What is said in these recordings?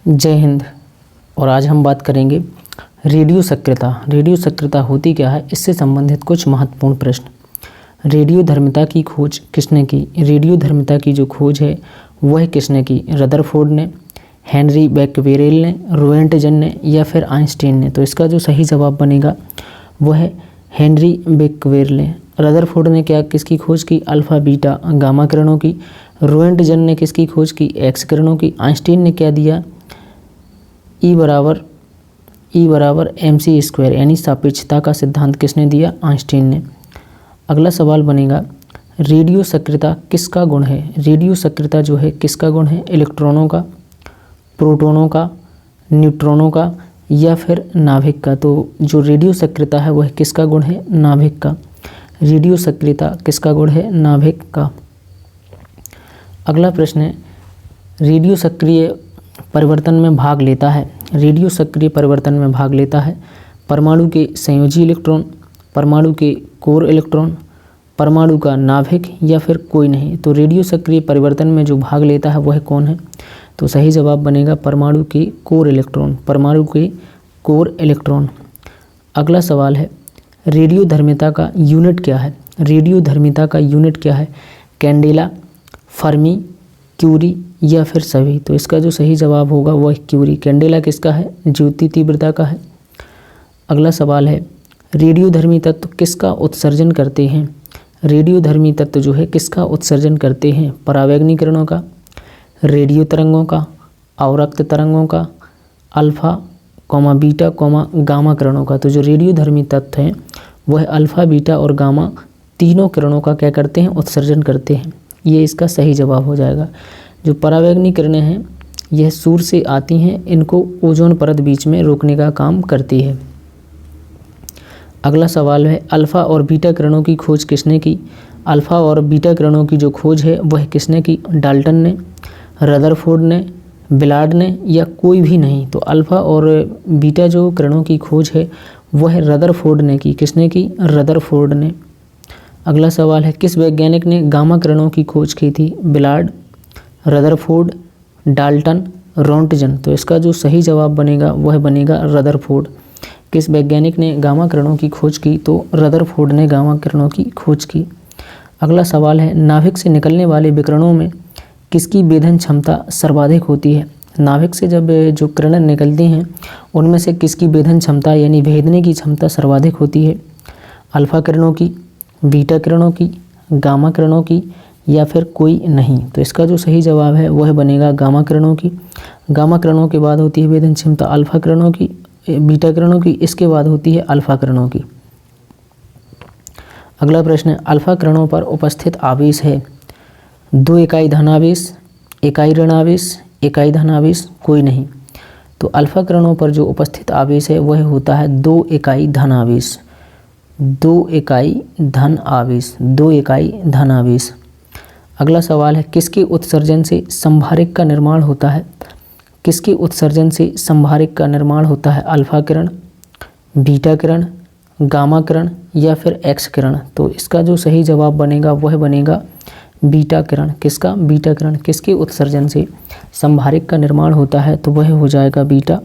जय हिंद। और आज हम बात करेंगे रेडियो सक्रियता। रेडियो सक्रियता होती क्या है, इससे संबंधित कुछ महत्वपूर्ण प्रश्न। रेडियोधर्मिता की खोज किसने की? रेडियोधर्मिता की जो खोज है वह किसने की? रदरफोर्ड ने, हेनरी बेक्वेरेल ने, रोएंटजन ने या फिर आइंस्टीन ने? तो इसका जो सही जवाब बनेगा वह है हेनरी बेक्वेरेल ने। रदरफोर्ड ने किसकी खोज की? अल्फ़ा बीटा गामा किरणों की। रोएंटजन ने किसकी खोज की? एक्स किरणों की। आइंस्टीन ने क्या दिया? ई बराबर mc² यानी सापेक्षता का सिद्धांत किसने दिया? आइंस्टीन ने। अगला सवाल बनेगा रेडियो सक्रियता किसका गुण है? रेडियो सक्रियता जो है किसका गुण है? इलेक्ट्रॉनों का, प्रोटॉनों का, न्यूट्रॉनों का या फिर नाभिक का? तो जो रेडियो सक्रियता है वह किसका गुण है? नाभिक का। रेडियो सक्रियता किसका गुण है? नाभिक का। अगला प्रश्न है रेडियो सक्रिय परिवर्तन में भाग लेता है। रेडियो सक्रिय परिवर्तन में भाग लेता है परमाणु के संयोजी इलेक्ट्रॉन, परमाणु के कोर इलेक्ट्रॉन, परमाणु का नाभिक या फिर कोई नहीं? तो रेडियो सक्रिय परिवर्तन में जो भाग लेता है वह कौन है? तो सही जवाब बनेगा परमाणु के कोर इलेक्ट्रॉन, परमाणु के कोर इलेक्ट्रॉन। अगला सवाल है रेडियोधर्मिता का यूनिट क्या है? रेडियोधर्मिता का यूनिट क्या है? कैंडेला, फर्मी, क्यूरी या फिर सभी? तो इसका जो सही जवाब होगा वह क्यूरी। कैंडेला किसका है? ज्योति तीव्रता का है। अगला सवाल है रेडियोधर्मी तत्व किसका उत्सर्जन करते हैं? रेडियोधर्मी तत्व जो है किसका उत्सर्जन करते हैं? परावैंगनी किरणों का, रेडियो तरंगों का, अवरक्त तरंगों का, अल्फ़ा, बीटा, गामा किरणों का? तो जो रेडियोधर्मी तत्व हैं वह अल्फ़ा, बीटा और गामा तीनों किरणों का क्या करते हैं? उत्सर्जन करते हैं। ये इसका सही जवाब हो जाएगा। जो परावैंगनी किरणें हैं यह सूर्य से आती हैं, इनको ओजोन परत बीच में रोकने का काम करती है। अगला सवाल है अल्फ़ा और बीटा किरणों की खोज किसने की? अल्फ़ा और बीटा किरणों की जो खोज है वह किसने की? डाल्टन ने, रदरफोर्ड ने, बिलार्ड ने या कोई भी नहीं? तो अल्फ़ा और बीटा जो किरणों की खोज है वह रदरफोर्ड ने की। किसने की? रदरफोर्ड ने। अगला सवाल है किस वैज्ञानिक ने गामा किरणों की खोज की थी? बिलार्ड, रदरफोर्ड, डाल्टन, रोएंटजन? तो इसका जो सही जवाब बनेगा वह बनेगा रदरफोर्ड। किस वैज्ञानिक ने गामा किरणों की खोज की? तो रदरफोर्ड ने गामा किरणों की खोज की। अगला सवाल है नाभिक से निकलने वाले विकिरणों में किसकी वेधन क्षमता सर्वाधिक होती है? नाभिक से जब जो किरणें निकलती हैं उनमें से किसकी वेधन क्षमता यानी भेदने की क्षमता सर्वाधिक होती है? अल्फ़ा किरणों की, बीटा किरणों की, गामा किरणों की या फिर कोई नहीं? तो इसका जो सही जवाब है वह बनेगा गामा किरणों की। गामा किरणों के बाद होती है वेधन क्षमता अल्फ़ा किरणों की, बीटा किरणों की, इसके बाद होती है अल्फ़ा किरणों की। अगला प्रश्न है अल्फ़ा किरणों पर उपस्थित आवेश है 2 इकाई धनावेश, इकाई ऋणावेश, इकाई धनावेश, कोई नहीं? तो अल्फ़ा किरणों पर जो उपस्थित आवेश है वह होता है 2 इकाई धनावेश, 2 इकाई धन आवेश, 2 इकाई धनावेश। अगला सवाल है किसके उत्सर्जन से संभारिक का निर्माण होता है? किसके उत्सर्जन से संभारिक का निर्माण होता है? अल्फ़ा किरण, बीटा किरण, गामा किरण या फिर एक्स किरण? तो इसका जो सही जवाब बनेगा वह बनेगा बीटा किरण। किसका? बीटा किरण। किसके उत्सर्जन से संभारिक का निर्माण होता है? तो वह हो जाएगा बीटा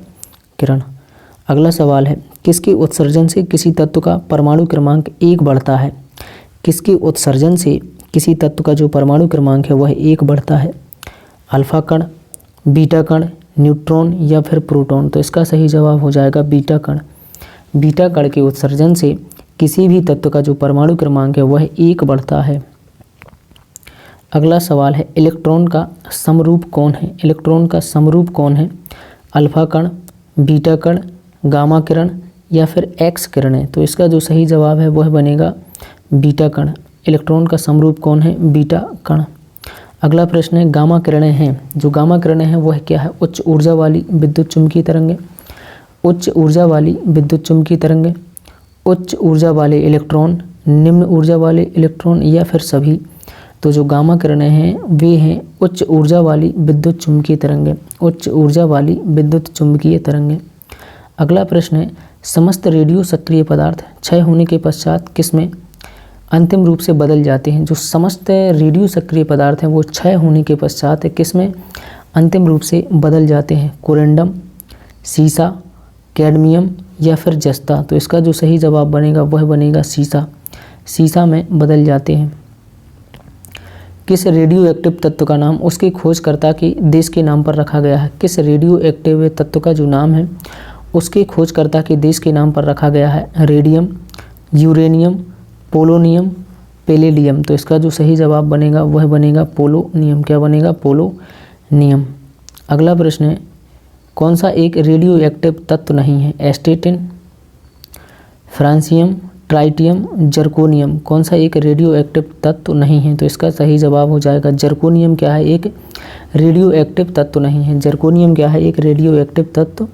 किरण। अगला सवाल है किसके उत्सर्जन से किसी तत्व का परमाणु क्रमांक 1 बढ़ता है? किसके उत्सर्जन से किसी तत्व का जो परमाणु क्रमांक है वह 1 बढ़ता है? अल्फ़ा कण, बीटा कण, न्यूट्रॉन या फिर प्रोटॉन? तो इसका सही जवाब हो जाएगा बीटा कण। बीटा कण के उत्सर्जन से किसी भी तत्व का जो परमाणु क्रमांक है वह 1 बढ़ता है। अगला सवाल है इलेक्ट्रॉन का समरूप कौन है? इलेक्ट्रॉन का समरूप कौन है? अल्फ़ा कण, बीटा कण, गामा किरण या फिर एक्स किरणें? तो इसका जो सही जवाब है वह बनेगा बीटा कण। इलेक्ट्रॉन का समरूप कौन है? बीटा कण। अगला प्रश्न है गामा किरणें हैं, जो गामा किरणें हैं वह क्या है? उच्च ऊर्जा वाली विद्युत चुम्बकीय तरंगें, उच्च ऊर्जा वाली विद्युत चुम्बकीय तरंगें, उच्च ऊर्जा वाले इलेक्ट्रॉन, निम्न ऊर्जा वाले इलेक्ट्रॉन या फिर सभी? तो जो गामा किरणें हैं वे हैं उच्च ऊर्जा वाली विद्युत चुम्बकीय तरंगें, उच्च ऊर्जा वाली विद्युत चुम्बकीय तरंगें। अगला प्रश्न है समस्त रेडियो सक्रिय पदार्थ क्षय होने के पश्चात किसमें अंतिम रूप से बदल जाते हैं? जो समस्त रेडियो सक्रिय पदार्थ हैं वो क्षय होने के पश्चात किसमें अंतिम रूप से बदल जाते हैं? कोरेंडम, सीसा, कैडमियम या फिर जस्ता। तो इसका जो सही जवाब बनेगा वह बनेगा सीसा। सीसा में बदल जाते हैं। किस रेडियो एक्टिव तत्व का नाम उसके खोजकर्ता के देश के नाम पर रखा गया है? किस रेडियो एक्टिव तत्व का जो नाम है उसके खोजकर्ता के देश के नाम पर रखा गया है? Radium, uranium, polonium, palladium. तो इसका जो सही जवाब बनेगा वह बनेगा पोलोनियम। क्या बनेगा? पोलोनियम। अगला प्रश्न है, कौन सा एक रेडियो एक्टिव तत्व नहीं है? एस्टेटिन, फ्रांसियम, ट्राइटियम, जर्कोनियम। कौन सा एक रेडियो एक्टिव तत्व नहीं है? तो इसका सही जवाब हो जाएगा जर्कोनियम। क्या है? एक रेडियो एक्टिव तत्व नहीं है। जर्कोनियम क्या है? एक रेडियो एक्टिव तत्व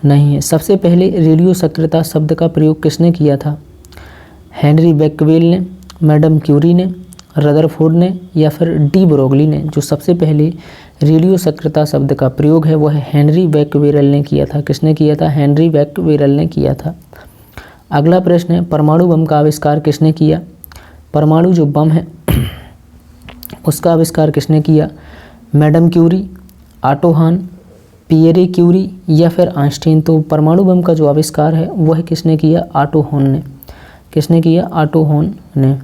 नहीं है। सबसे पहले रेडियो सक्रियता शब्द का प्रयोग किसने किया था? हेनरी बेकवेल ने, मैडम क्यूरी ने, रदरफोर्ड ने या फिर डी ब्रोगली ने? जो सबसे पहले रेडियो सक्रियता शब्द का प्रयोग है वह हेनरी बेकवेल ने किया था। किसने किया था? हेनरी बेकवेल ने किया था। अगला प्रश्न है, परमाणु बम का आविष्कार किसने किया? परमाणु जो बम है उसका आविष्कार किसने किया? मैडम क्यूरी, ऑटो हान, पियरे क्यूरी या फिर आइंस्टीन? तो परमाणु बम का जो आविष्कार है वह किसने किया? ऑटो हान ने। किसने किया? ऑटो हान ने।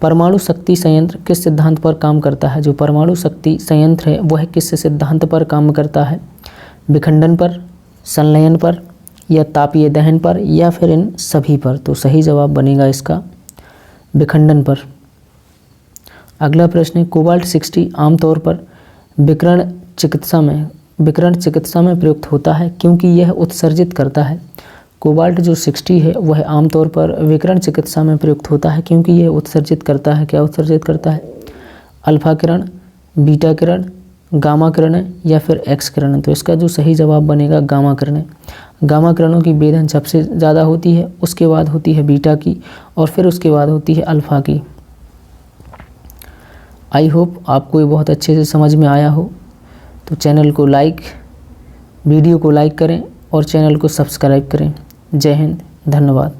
परमाणु शक्ति संयंत्र किस सिद्धांत पर काम करता है? जो परमाणु शक्ति संयंत्र है वह किस सिद्धांत पर काम करता है? विखंडन पर, संलयन पर या तापीय दहन पर या फिर इन सभी पर? तो सही जवाब बनेगा इसका विखंडन पर। अगला प्रश्न है, कोबाल्ट 60 आमतौर पर विकिरण चिकित्सा में प्रयुक्त होता है क्योंकि यह उत्सर्जित करता है। कोबाल्ट जो 60 है वह आमतौर पर विकिरण चिकित्सा में प्रयुक्त होता है क्योंकि यह उत्सर्जित करता है। क्या उत्सर्जित करता है? अल्फा किरण, बीटा किरण, गामा किरणें या फिर एक्स किरणें? तो इसका जो सही जवाब बनेगा गामा किरणें। गामा किरणों की वेधन सबसे ज़्यादा होती है, उसके बाद होती है बीटा की और फिर उसके बाद होती है अल्फ़ा की। आई होप आपको ये बहुत अच्छे से समझ में आया हो। तो चैनल को वीडियो को लाइक करें और चैनल को सब्सक्राइब करें। जय हिंद, धन्यवाद।